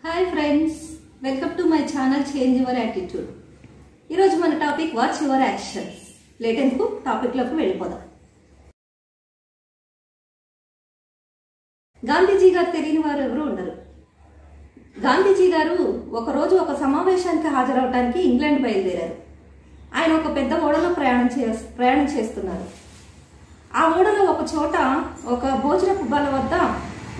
Hi friends, welcome to my channel change your attitude. ఈరోజు మన topic what's your actions. Late ఎందుకు టాపిక్లోకి వెళ్ళిపోదాం. గాంధీజీ గారు తెలియని వారు ఎవరు ఉండరు. గాంధీజీ గారు ఒకరోజు ఒక సమావేశానికి హాజరవడానికి ఇంగ్లాండ్ బయలుదేరారు. ఆయన ఒక పెద్ద ఓడలో ప్రయాణం చేస్తున్నారు. ఆ ఓడలో ఒక చోట ఒక భోజనపు బల్ల వద్ద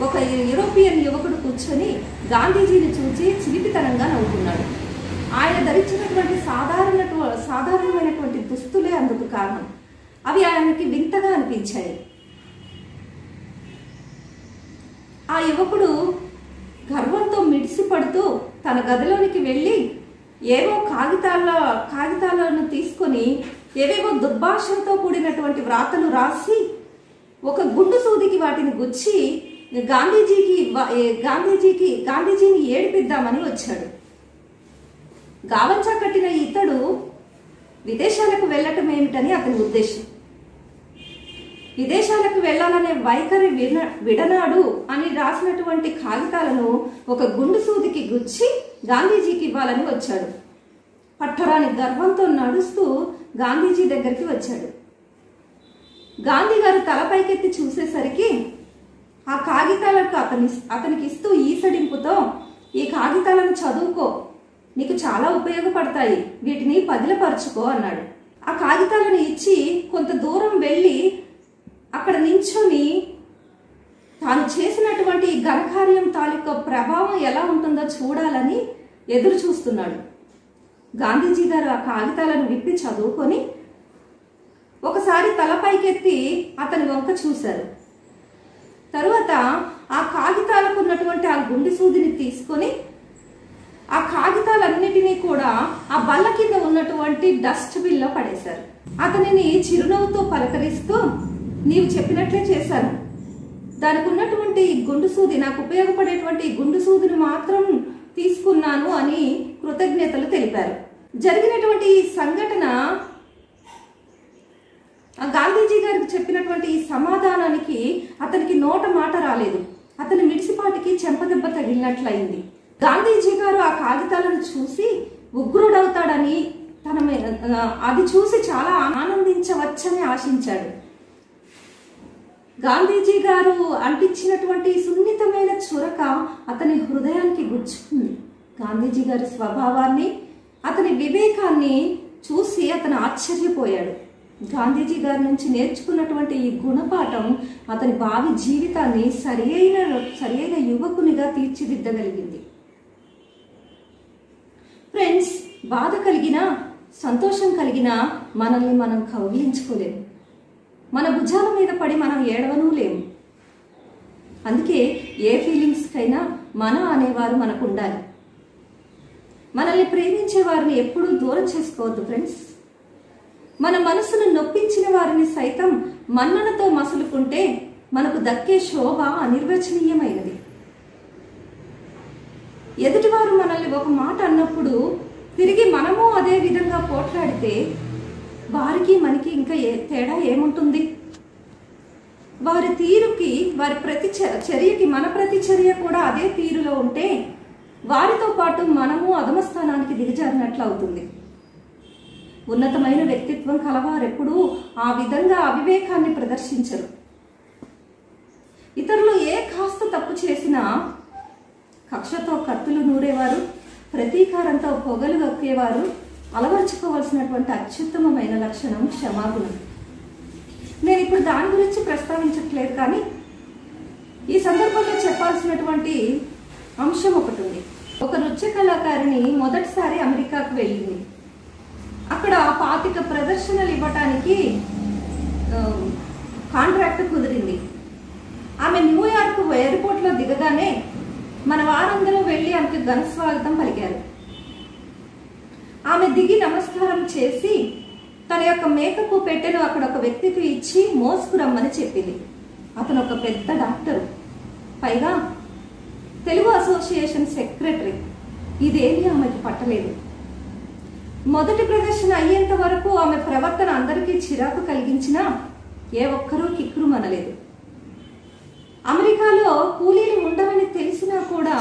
ఒక యూరోపియన్ యువకుడు కూర్చొని గాంధీజీని చూసి చిలిపితనంగా నవ్వుతున్నాడు. ఆయన ధరించినటువంటి సాధారణమైనటువంటి దుస్తులే అందుకు కారణం. అవి ఆయనకి వింతగా అనిపించాయి. ఆ యువకుడు గర్వంతో మిడిసిపడుతూ తన గదిలోనికి వెళ్ళి ఏవో కాగితాలను తీసుకొని ఏవేవో దుర్భాషలతో కూడినటువంటి వ్రాతలు రాసి ఒక గుండు సూదికి వాటిని గుచ్చి గాంధీజీని ఏడిపిద్దామని వచ్చాడు. గావంచా కట్టిన ఇతడు విదేశాలకు వెళ్ళటం ఏమిటని అతని ఉద్దేశం. విదేశాలకు వెళ్లాలనే వైఖరి విడనాడు అని రాసినటువంటి కాగితాలను ఒక గుండు సూదికి గుచ్చి గాంధీజీకి ఇవ్వాలని వచ్చాడు. పట్టరాని గర్వంతో నడుస్తూ గాంధీజీ దగ్గరికి వచ్చాడు. గాంధీ గారు తలపైకెత్తి చూసేసరికి ఆ కాగితాలకు అతనికి ఇస్తూ ఈసడింపుతో, ఈ కాగితాలను చదువుకో, నీకు చాలా ఉపయోగపడతాయి, వీటిని పదిలపరుచుకో అన్నాడు. ఆ కాగితాలను ఇచ్చి కొంత దూరం వెళ్ళి అక్కడ నించుని తాను చేసినటువంటి ఘనకార్యం తాలూకా ప్రభావం ఎలా ఉంటుందో చూడాలని ఎదురు చూస్తున్నాడు. గాంధీజీ గారు ఆ కాగితాలను విప్పి చదువుకొని ఒకసారి తలపైకెత్తి అతని వంక చూశారు. తరువాత ఆ కాగితాలకు ఉన్నటువంటి ఆ గుండె సూదిని తీసుకొని ఆ కాగితాలన్నిటినీ కూడా ఆ బల్ల కింద ఉన్నటువంటి డస్ట్ బిన్ లో పడేశారు. అతనిని చిరునవ్వుతో పలకరిస్తూ, నీవు చెప్పినట్లే చేశాను, దానికి ఉన్నటువంటి గుండు సూది, నాకు ఉపయోగపడేటువంటి గుండు సూదిని మాత్రం తీసుకున్నాను అని కృతజ్ఞతలు తెలిపారు. జరిగినటువంటి ఈ సంఘటన గాంధీజీ గారికి చెప్పినటువంటి ఈ సమాధానానికి అతనికి నోట మాట రాలేదు. అతని మిడిసిపాటికి చెంపదెబ్బ తగిలినట్లయింది. గాంధీజీ గారు ఆ కాగితాలను చూసి ఉగ్రుడవుతాడని అది చూసి చాలా ఆనందించవచ్చని ఆశించాడు. గాంధీజీ గారు అంటించినటువంటి సున్నితమైన చురక అతని హృదయానికి గుచ్చుకుంది. గాంధీజీ గారి స్వభావాన్ని, అతని వివేకాన్ని చూసి అతను ఆశ్చర్యపోయాడు. గాంధీజీ గారి నుంచి నేర్చుకున్నటువంటి ఈ గుణపాఠం అతని భావి జీవితాన్ని సరియైన యువకునిగా తీర్చిదిద్దగలిగింది. ఫ్రెండ్స్, బాధ కలిగినా సంతోషం కలిగినా మనల్ని మనం కౌగిలించుకోలేము. మన భుజాల మీద పడి మనం ఏడవనూ లేము. అందుకే ఏ ఫీలింగ్స్కైనా మన అనేవారు మనకు ఉండాలి. మనల్ని ప్రేమించే వారిని ఎప్పుడూ దూరం చేసుకోవద్దు ఫ్రెండ్స్. మన మనసును నొప్పించిన వారిని సైతం మన్ననతో మసులుకుంటే మనకు దక్కే శోభ అనిర్వచనీయమైనది. ఎదుటివారు మనల్ని ఒక మాట అన్నప్పుడు తిరిగి మనము అదే విధంగా పోట్లాడితే వారికి మనకి ఇంకా తేడా ఏముంటుంది? వారి తీరుకి, వారి చర్యకి మన ప్రతిచర్య కూడా అదే తీరులో ఉంటే వారితో పాటు మనము అధమస్థానానికి దిగజారినట్లు అవుతుంది. ఉన్నతమైన వ్యక్తిత్వం కలవారెప్పుడూ ఆ విధంగా అవివేకాన్ని ప్రదర్శించరు. ఇతరులు ఏ కాస్త తప్పు చేసినా కక్షతో కత్తులు నూరేవారు, ప్రతీకారంతో పొగలు గక్కేవారు అలవర్చుకోవాల్సినటువంటి అత్యుత్తమమైన లక్షణం క్షమాగుణం. నేను ఇప్పుడు దాని గురించి ప్రస్తావించట్లేదు, కానీ ఈ సందర్భంలో చెప్పాల్సినటువంటి అంశం ఒకటి ఉంది. ఒక నృత్య కళాకారిణి మొదటిసారి అమెరికాకు వెళ్ళింది. అక్కడ 25 ప్రదర్శనలు ఇవ్వటానికి కాంట్రాక్ట్ కుదిరింది. ఆమె న్యూయార్క్ ఎయిర్పోర్ట్లో దిగగానే మన వారందరూ వెళ్ళి ఆమెకు ఘన స్వాగతం పలికారు. ఆమె దిగి నమస్కారం చేసి తన యొక్క మేకప్ పెట్టెను అక్కడ ఒక వ్యక్తికి ఇచ్చి మోసుకురమ్మని చెప్పింది. అతను ఒక పెద్ద డాక్టరు, పైగా తెలుగు అసోసియేషన్ సెక్రటరీ. ఇదేమీ ఆమెకు పట్టలేదు. మొదటి ప్రదర్శన అయ్యేంత వరకు ఆమె ప్రవర్తన అందరికీ చిరాకు కలిగించినా ఏ ఒక్కరూ కిక్కురు మనలేదు. అమెరికాలో కూలీలు ఉండవని తెలిసినా కూడా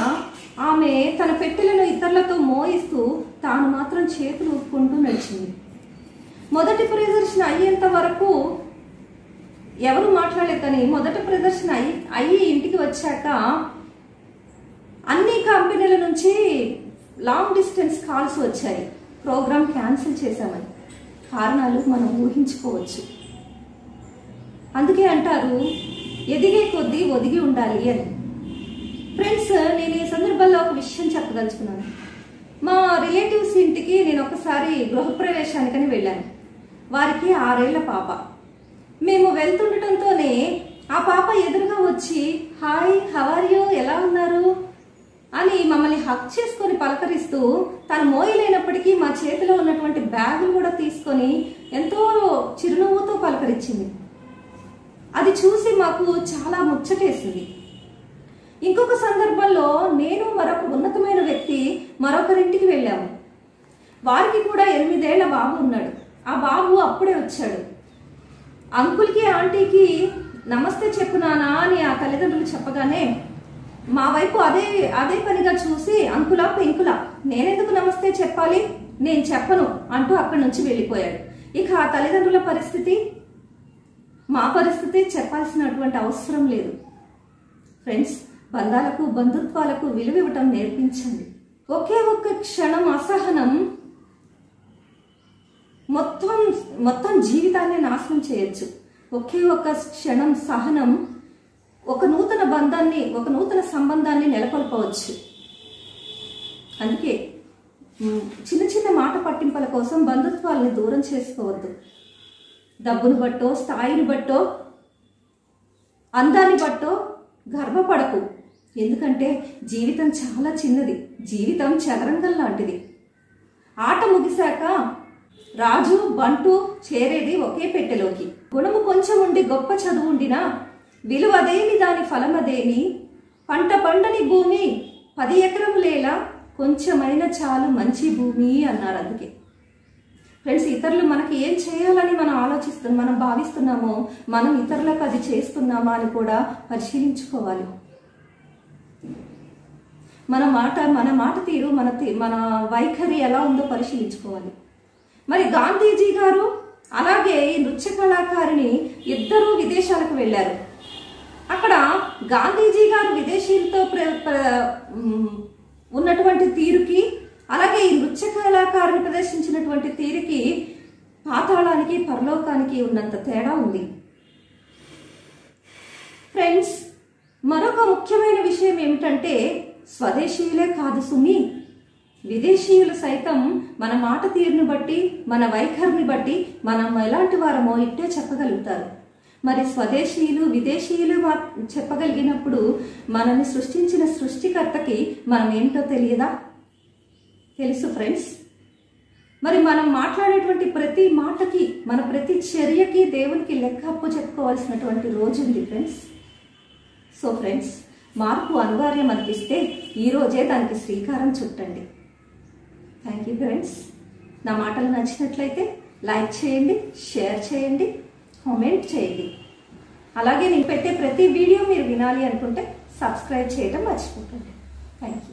ఆమె ఆమె తన పెట్టెలను ఇతరులతో మోయిస్తూ తాను మాత్రం చేతులు ఊపుకుంటూ నడిచింది. మొదటి ప్రదర్శన అయ్యేంత వరకు ఎవరు మాట్లాడలేదు. కానీ మొదటి ప్రదర్శన అయ్యి ఇంటికి వచ్చాక అన్ని కంపెనీల నుంచి లాంగ్ డిస్టెన్స్ కాల్స్ వచ్చాయి, ప్రోగ్రామ్ క్యాన్సిల్ చేశామని. కారణాలు మనం ఊహించుకోవచ్చు. అందుకే అంటారు ఎదిగే కొద్దీ ఒదిగి ఉండాలి అని. ఫ్రెండ్స్, నేను ఈ సందర్భంలో ఒక విషయం చెప్పదలుచుకున్నాను. మా రిలేటివ్స్ ఇంటికి నేను ఒకసారి గృహప్రవేశానికని వెళ్ళాను. వారికి 6 ఏళ్ల పాప. మేము వెళ్తుండటంతోనే ఆ పాప ఎదురుగా వచ్చి హాయ్, హౌ ఆర్ యూ, ఎలా ఉన్నారు అని మమ్మల్ని హక్ చేసుకొని పలకరిస్తూ తను మోయలేనప్పటికీ మా చేతిలో ఉన్నటువంటి బ్యాగులు కూడా తీసుకొని ఎంతో చిరునవ్వుతో పలకరించింది. అది చూసి మాకు చాలా ముచ్చటేసింది. ఇంకొక సందర్భంలో నేను మరొక ఉన్నతమైన వ్యక్తి మరొకరింటికి వెళ్ళాము. వారికి కూడా 8 ఏళ్ల బాబు ఉన్నాడు. ఆ బాబు అప్పుడే వచ్చాడు. అంకుల్కి ఆంటీకి నమస్తే చెప్పునానా అని ఆ తల్లిదండ్రులు చెప్పగానే మా వైపు అదే పనిగా చూసి అంకులా పెంకులా, నేనెందుకు నమస్తే చెప్పాలి, నేను చెప్పను అంటూ అక్కడి నుంచి వెళ్ళిపోయాడు. ఇక ఆ తల్లిదండ్రుల పరిస్థితి, మా పరిస్థితి చెప్పాల్సినటువంటి అవసరం లేదు. ఫ్రెండ్స్, బంధాలకు బంధుత్వాలకు విలువ ఇవ్వటం నేర్పించండి. ఒకే ఒక్క క్షణం అసహనం మొత్తం జీవితాన్ని నాశనం చేయొచ్చు. ఒకే ఒక్క క్షణం సహనం ఒక నూతన సంబంధాన్ని నెలకొల్పవచ్చు. అందుకే చిన్న చిన్న మాట పట్టింపుల కోసం బంధుత్వాలని దూరం చేసుకోవద్దు. డబ్బును బట్టో, స్థాయిని బట్టో, అందాన్ని బట్టో గర్వపడకు. ఎందుకంటే జీవితం చాలా చిన్నది. జీవితం చదరంగం లాంటిది. ఆట ముగిశాక రాజు బంటు చేరేది ఒకే పెట్టెలోకి. గుణము కొంచెం ఉండి గొప్ప చదువు ఉండినా విలువదేమి దాని ఫలమదేమి, పంట పండని భూమి 10 ఎకరములేలా, కొంచెమైన చాలు మంచి భూమి అన్నారు. అందుకే ఫ్రెండ్స్, ఇతరులు మనకి ఏం చేయాలని మనం భావిస్తున్నామో మనం ఇతరులకు అది చేస్తున్నామా అని కూడా పరిశీలించుకోవాలి. మన మాట తీరు, మన వైఖరి ఎలా ఉందో పరిశీలించుకోవాలి. మరి గాంధీజీ గారు అలాగే ఈ నృత్య కళాకారిణి ఇద్దరూ విదేశాలకు వెళ్ళారు. అక్కడ గాంధీజీ గారు విదేశీయులతో ఉన్నటువంటి తీరుకి, అలాగే ఈ నృత్య కళాకారుని ప్రదర్శించినటువంటి తీరుకి పాతాళానికి పరలోకానికి ఉన్నంత తేడా ఉంది. ఫ్రెండ్స్, మరొక ముఖ్యమైన విషయం ఏమిటంటే స్వదేశీయులే కాదు సుమి, విదేశీయులు సైతం మన మాట తీరుని బట్టి, మన వైఖరిని బట్టి మనం ఎలాంటి వారమో ఇట్టే చెప్పగలుగుతారు. మరి స్వదేశీయులు విదేశీయులు చెప్పగలిగినప్పుడు మనల్ని సృష్టించిన సృష్టికర్తకి మనం ఏమిటో తెలియదా? తెలుసు ఫ్రెండ్స్. మరి మనం మాట్లాడేటువంటి ప్రతి మాటకి, మన ప్రతి చర్యకి దేవునికి లెక్క అప్పు చెప్పుకోవాల్సినటువంటి రోజు ఉంది ఫ్రెండ్స్. సో ఫ్రెండ్స్, మార్పు అనివార్యం అనిపిస్తే ఈరోజే దానికి శ్రీకారం చుట్టండి. Thank you friends. నా మాటలు నచ్చినట్లయితే లైక్ చేయండి, షేర్ చేయండి, కామెంట్ చేయండి. అలాగే నేను పెట్టే ప్రతి వీడియో మీరు వినాలి అనుకుంటే సబ్స్క్రైబ్ చేయడం మర్చిపోకండి. Thank you.